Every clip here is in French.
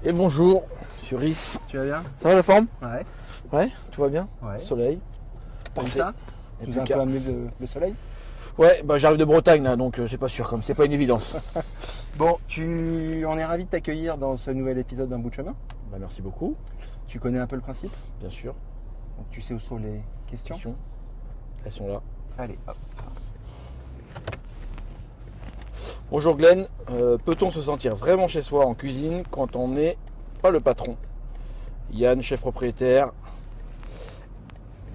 Et bonjour, sur Riss. Tu vas bien? Ça va la forme? Ouais. Ouais, tout va bien? Ouais. Soleil. Comme Parfait. ça? Et Tu puis nous as un peu amené le soleil? Ouais, bah j'arrive de Bretagne là, donc c'est pas sûr, comme c'est pas une évidence. Bon, on est ravi de t'accueillir dans ce nouvel épisode d'Un bout de chemin. Bah merci beaucoup, Tu connais un peu le principe? bien sûr. Donc, tu sais où sont les questions? Questions, elles sont là. Allez, hop. Bonjour Glenn, peut-on se sentir vraiment chez soi en cuisine quand on n'est pas le patron? Yann, chef propriétaire,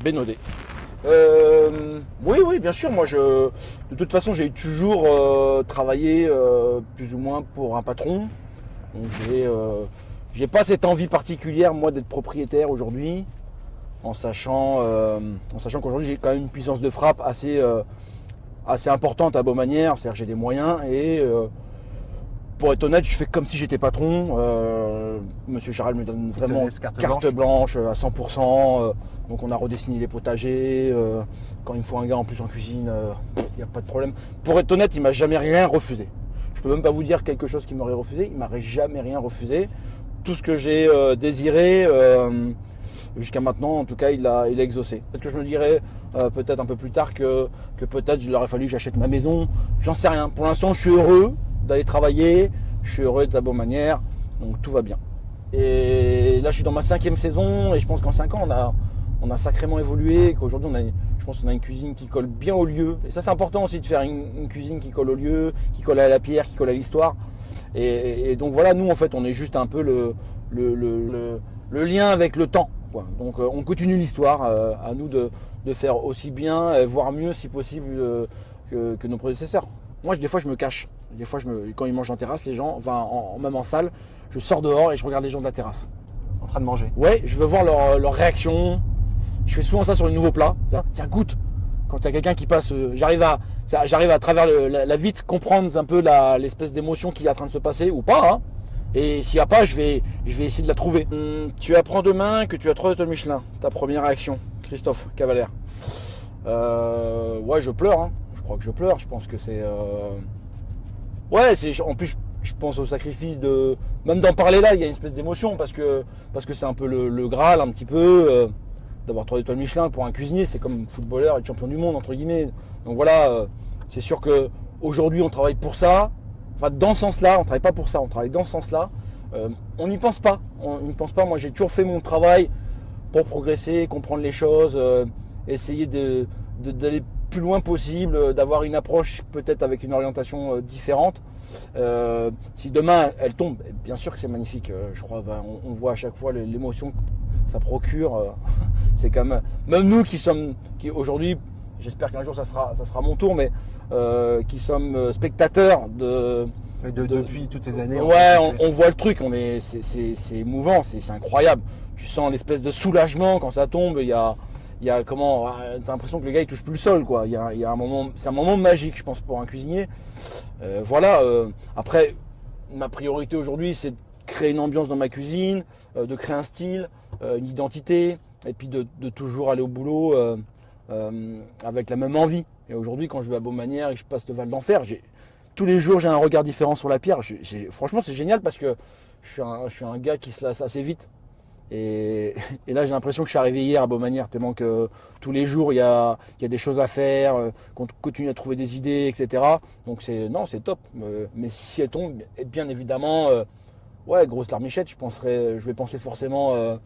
Bénodet. Oui, bien sûr. Moi, de toute façon, j'ai toujours travaillé plus ou moins pour un patron. Donc, j'ai pas cette envie particulière, moi, d'être propriétaire aujourd'hui, en sachant qu'aujourd'hui, j'ai quand même une puissance de frappe assez importante à Beaumanière. C'est-à-dire que j'ai des moyens et pour être honnête, je fais comme si j'étais patron. Monsieur Charal me donne vraiment carte blanche à 100%. Donc on a redessiné les potagers. Quand il me faut un gars en plus en cuisine, il n'y a pas de problème. Pour être honnête, il m'a jamais rien refusé. Je peux même pas vous dire quelque chose qu'il m'aurait refusé. Il m'aurait jamais rien refusé. Tout ce que j'ai désiré, jusqu'à maintenant, en tout cas, il a exaucé. Peut-être que je me dirais peut-être un peu plus tard que peut-être il aurait fallu que j'achète ma maison. J'en sais rien. Pour l'instant, je suis heureux d'aller travailler. Je suis heureux de la bonne manière. Donc tout va bien. Et là, je suis dans ma 5e saison et je pense qu'en 5 ans, on a sacrément évolué. Qu'aujourd'hui, je pense qu'on a une cuisine qui colle bien au lieu. Et ça, c'est important aussi de faire une cuisine qui colle au lieu, qui colle à la pierre, qui colle à l'histoire. Et donc voilà, nous, en fait, on est juste un peu le lien avec le temps, quoi. Donc on continue l'histoire. À nous de faire aussi bien, voire mieux si possible que nos prédécesseurs. Moi, des fois, je me cache. Des fois, quand ils mangent en terrasse, les gens, enfin, même en salle, je sors dehors et je regarde les gens de la terrasse. En train de manger. Ouais, je veux voir leur réaction. Je fais souvent ça sur les nouveaux plats. Tiens, goûte. Quand il y a quelqu'un qui passe, j'arrive à travers la vitre comprendre un peu l'espèce d'émotion qui est en train de se passer ou pas. Hein. Et s'il n'y a pas, je vais essayer de la trouver. Tu apprends demain que tu as 3 étoiles Michelin. Ta première réaction, Christophe Cavalère. Ouais, je pleure. Hein. Je crois que je pleure. Je pense que c'est. Ouais, en plus. Je pense au sacrifice de. Même d'en parler là, il y a une espèce d'émotion parce que c'est un peu le Graal, un petit peu. D'avoir 3 étoiles Michelin pour un cuisinier, c'est comme footballeur et champion du monde, entre guillemets. Donc voilà, c'est sûr qu'aujourd'hui, on travaille pour ça. Enfin, dans ce sens-là, on ne travaille pas pour ça, on travaille dans ce sens-là. On n'y pense pas. Moi, j'ai toujours fait mon travail pour progresser, comprendre les choses, essayer d'aller plus loin possible, d'avoir une approche peut-être avec une orientation différente. Si demain elle tombe, bien sûr que c'est magnifique. Je crois, on voit à chaque fois l'émotion que ça procure. C'est quand même nous qui aujourd'hui, j'espère qu'un jour ça sera mon tour, mais qui sommes spectateurs depuis toutes ces années. Ouais, on voit le truc. C'est émouvant, c'est incroyable. Tu sens l'espèce de soulagement quand ça tombe. Il y a t'as l'impression que le gars il touche plus le sol, quoi. Il y a un moment, c'est un moment magique, je pense, pour un cuisinier. Voilà. Après, ma priorité aujourd'hui, c'est de créer une ambiance dans ma cuisine, de créer un style, une identité, et puis de toujours aller au boulot avec la même envie. Et aujourd'hui, quand je vais à Beaumanière et que je passe le Val d'Enfer, tous les jours j'ai un regard différent sur la pierre. Franchement, c'est génial parce que je suis un gars qui se lasse assez vite. Et là, j'ai l'impression que je suis arrivé hier à Beaumanière, tellement que tous les jours, il y a des choses à faire, qu'on continue à trouver des idées, etc. Donc c'est top. Mais si elle tombe, bien évidemment, ouais, grosse larmichette, je vais penser forcément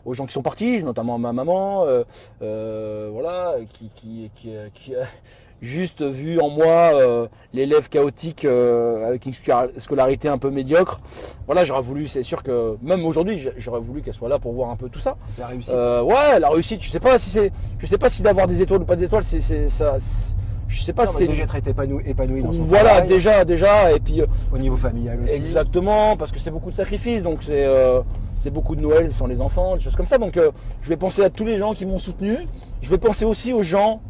aux gens qui sont partis, notamment à ma maman, voilà, qui a juste vu en moi l'élève chaotique avec une scolarité un peu médiocre. Voilà, j'aurais voulu, c'est sûr que même aujourd'hui, j'aurais voulu qu'elle soit là pour voir un peu tout ça. La réussite. Ouais, la réussite. Je sais pas si d'avoir des étoiles ou pas d'étoiles, c'est ça. Je sais pas si c'est déjà être épanoui dans son voilà, travail. déjà, et puis au niveau familial aussi. Exactement, parce que c'est beaucoup de sacrifices, donc c'est beaucoup de Noël sans les enfants, des choses comme ça. Donc je vais penser à tous les gens qui m'ont soutenu. Je vais penser aussi aux gens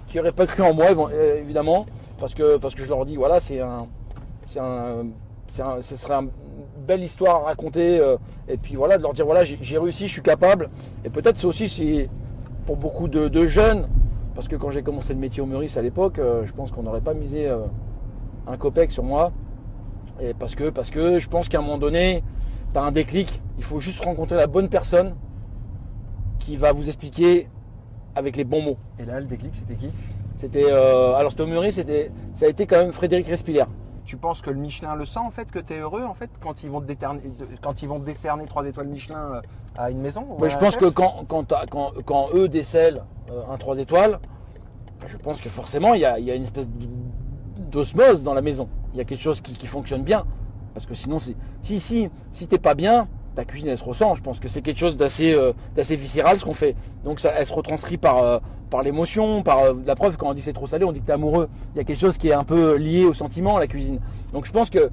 qui n'auraient pas cru en moi, évidemment, parce que je leur dis, voilà, ce serait une belle histoire à raconter, et puis voilà, de leur dire, voilà, j'ai réussi, je suis capable. Et peut-être c'est aussi pour beaucoup de jeunes, parce que quand j'ai commencé le métier au Meurice à l'époque, je pense qu'on n'aurait pas misé un copec sur moi. Et parce que je pense qu'à un moment donné, tu as un déclic. Il faut juste rencontrer la bonne personne qui va vous expliquer avec les bons mots. Et là, le déclic, c'était qui? C'était alors cette Murray, ça a été quand même Frédéric Respiller. Tu penses que le Michelin le sent en fait, que tu es heureux en fait quand ils vont te décerner 3 étoiles Michelin à une maison? Ouais, je pense que quand eux décèlent un 3 étoiles, je pense que forcément il y a une espèce d'osmose dans la maison. Il y a quelque chose qui fonctionne bien. Parce que sinon, si t'es pas bien, ta cuisine elle se ressent. Je pense que c'est quelque chose d'assez viscéral ce qu'on fait. Donc ça, elle se retranscrit par l'émotion, par la preuve. Quand on dit c'est trop salé, on dit que t'es amoureux. Il y a quelque chose qui est un peu lié au sentiment, la cuisine. Donc je pense que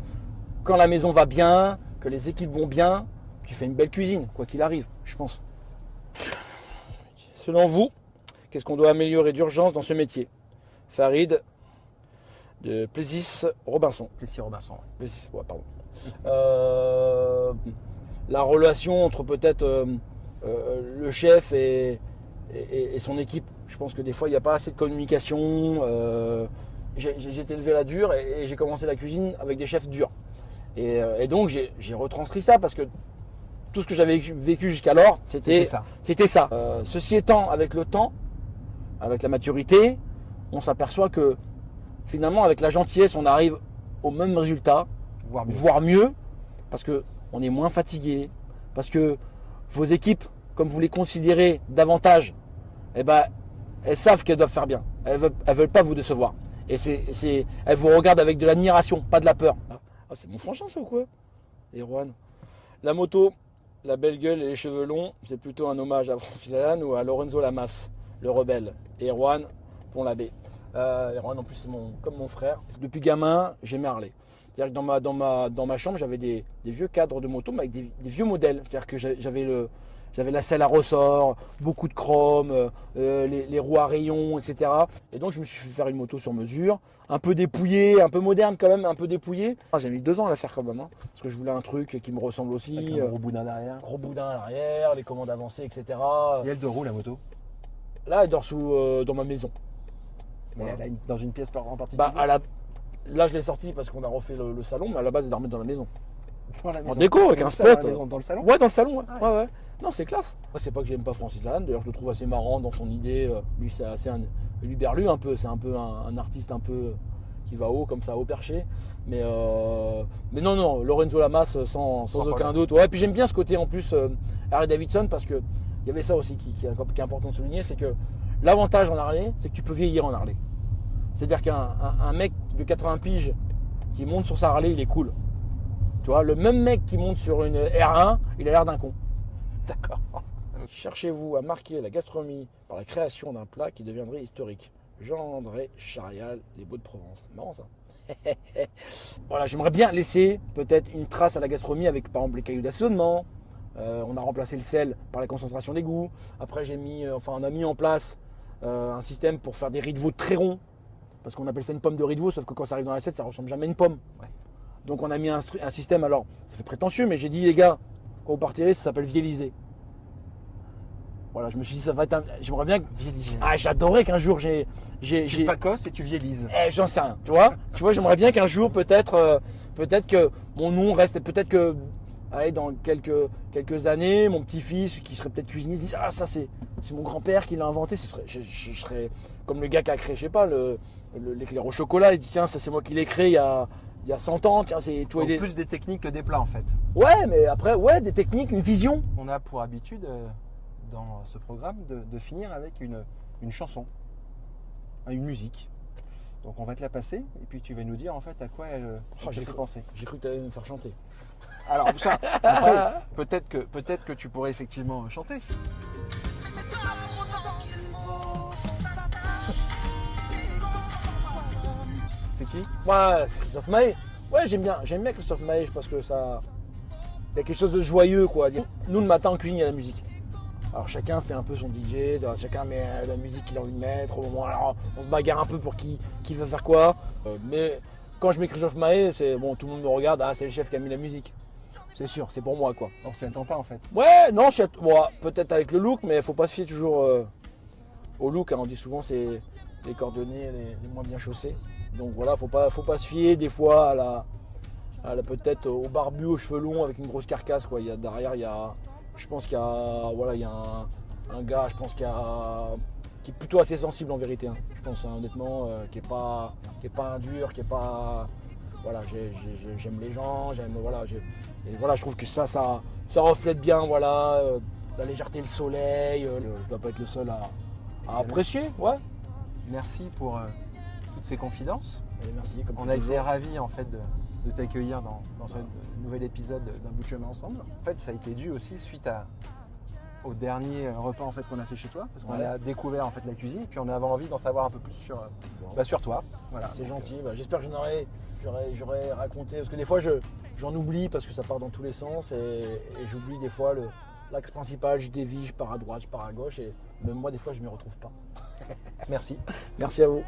quand la maison va bien, que les équipes vont bien, tu fais une belle cuisine, quoi qu'il arrive, je pense. Selon vous, qu'est-ce qu'on doit améliorer d'urgence dans ce métier? Farid de Plessis-Robinson. Plessis-Robinson. Plessis, ouais, pardon. La relation entre peut-être le chef et son équipe. Je pense que des fois, il n'y a pas assez de communication. J'ai été élevé à la dure et j'ai commencé la cuisine avec des chefs durs. Et donc, j'ai retranscrit ça parce que tout ce que j'avais vécu jusqu'alors, c'était ça. Ceci étant, avec le temps, avec la maturité, on s'aperçoit que finalement, avec la gentillesse, on arrive au même résultat, voire mieux, parce qu'on est moins fatigué, parce que vos équipes, comme vous les considérez davantage, eh ben, elles savent qu'elles doivent faire bien. Elles veulent pas vous décevoir. Et elles vous regardent avec de l'admiration, pas de la peur. Ah, c'est mon frangin ça ou quoi? Et Erwan. La moto, la belle gueule et les cheveux longs, c'est plutôt un hommage à Francis Lalanne ou à Lorenzo Lamas, le rebelle. Et Erwan, Pont-l'Abbé. Erwan en plus c'est comme mon frère. Depuis gamin, j'aimais Harley. C'est-à-dire que dans ma chambre, j'avais des vieux cadres de moto, mais avec des vieux modèles. C'est-à-dire que j'avais la selle à ressort, beaucoup de chrome, les roues à rayons, etc. Et donc je me suis fait faire une moto sur mesure, un peu dépouillée, un peu moderne quand même, un peu dépouillée. J'ai mis 2 ans à la faire quand même, hein, parce que je voulais un truc qui me ressemble aussi. Avec un gros boudin derrière. Gros boudin à l'arrière, les commandes avancées, etc. Et elle de roue la moto? Là, elle dort dans ma maison. Mais Voilà. elle a dans une pièce en particulier? Là, je l'ai sortie parce qu'on a refait le salon, mais à la base, elle dormait dans la maison. Dans la maison. En déco, avec un spot. Dans le salon? Ouais, dans le salon, ouais. Ah ouais. Ouais. Non, c'est classe. Moi, c'est pas que j'aime pas Francis Lalanne, d'ailleurs, je le trouve assez marrant dans son idée. Lui, c'est assez un Luberlu un peu. C'est un peu un artiste un peu qui va haut, comme ça, haut perché. Mais non, Lorenzo Lamas, sans aucun doute. Ouais, puis j'aime bien ce côté en plus, Harley Davidson, parce que il y avait ça aussi qui est important de souligner, c'est que l'avantage en Harley, c'est que tu peux vieillir en Harley. C'est-à-dire qu'un mec de 80 piges qui monte sur sa Harley, il est cool. Tu vois, le même mec qui monte sur une R1, il a l'air d'un con. D'accord. Cherchez-vous à marquer la gastronomie par la création d'un plat qui deviendrait historique. Jean-André Charial, les Beaux de Provence. Marrant ça. Voilà, j'aimerais bien laisser peut-être une trace à la gastronomie avec par exemple les cailloux d'assaisonnement. On a remplacé le sel par la concentration des goûts. Après, on a mis en place un système pour faire des riz de veau très ronds. Parce qu'on appelle ça une pomme de riz de veau, sauf que quand ça arrive dans l'assiette, ça ressemble jamais à une pomme. Ouais. Donc on a mis un système, alors ça fait prétentieux, mais j'ai dit les gars, quand vous partirez, ça s'appelle vieliser. Voilà, je me suis dit ça va être j'aimerais bien que... Vieliser. Ah, j'adorais qu'un jour j'ai Tu pacosses et tu vielises. j'en sais rien, tu vois, j'aimerais bien qu'un jour peut-être que mon nom reste, peut-être que allez, dans quelques années, mon petit-fils qui serait peut-être cuisinier se dit ah ça c'est mon grand-père qui l'a inventé, je serais comme le gars qui a créé, je sais pas, l'éclair au chocolat, il dit tiens ça c'est moi qui l'ai créé il y a 100 ans, tiens c'est toi. Donc plus des techniques que des plats en fait. Ouais, mais après des techniques, une vision. On a pour habitude dans ce programme de finir avec une chanson, une musique. Donc on va te la passer et puis tu vas nous dire en fait à quoi elle te fait penser. J'ai cru que tu allais me faire chanter. Alors ça, après, peut-être que tu pourrais effectivement chanter. C'est qui? Ouais, c'est Christophe Maé. Ouais, j'aime bien Christophe Maé parce que ça, il y a quelque chose de joyeux quoi. Nous le matin en cuisine il y a la musique. Alors chacun fait un peu son DJ, chacun met la musique qu'il a envie de mettre au moment. Alors on se bagarre un peu pour qui va faire quoi. Mais quand je mets Christophe Maé, c'est bon, tout le monde me regarde, ah c'est le chef qui a mis la musique. C'est sûr, c'est pour moi quoi. On s'y attend pas en fait. Ouais, non, peut-être avec le look, mais il faut pas se fier toujours au look. Hein. On dit souvent c'est les cordonniers les moins bien chaussés. Donc voilà, faut pas se fier des fois peut-être au barbu, aux cheveux longs, avec une grosse carcasse, quoi. Derrière, je pense qu'il y a, voilà, il y a un gars, je pense qui est plutôt assez sensible en vérité, hein. Je pense, hein, honnêtement, qui est pas un dur, qui est pas, voilà, j'aime les gens, voilà, et voilà, je trouve que ça reflète bien, voilà, la légèreté, le soleil. Je dois pas être le seul à apprécier, ouais. Merci pour toutes ces confidences. Et merci, comme On a toujours. été ravis en fait de t'accueillir dans ce nouvel épisode d'un bout de chemin ensemble. En fait, ça a été dû aussi suite au dernier repas en fait qu'on a fait chez toi, parce qu'on a découvert en fait la cuisine, et puis on avait envie d'en savoir un peu plus sur toi. Voilà. C'est gentil. J'espère que j'aurais raconté, parce que des fois j'en oublie parce que ça part dans tous les sens et j'oublie des fois l'axe principal, je dévie, je pars à droite, je pars à gauche et même moi des fois je ne m'y retrouve pas. Merci. Merci à vous.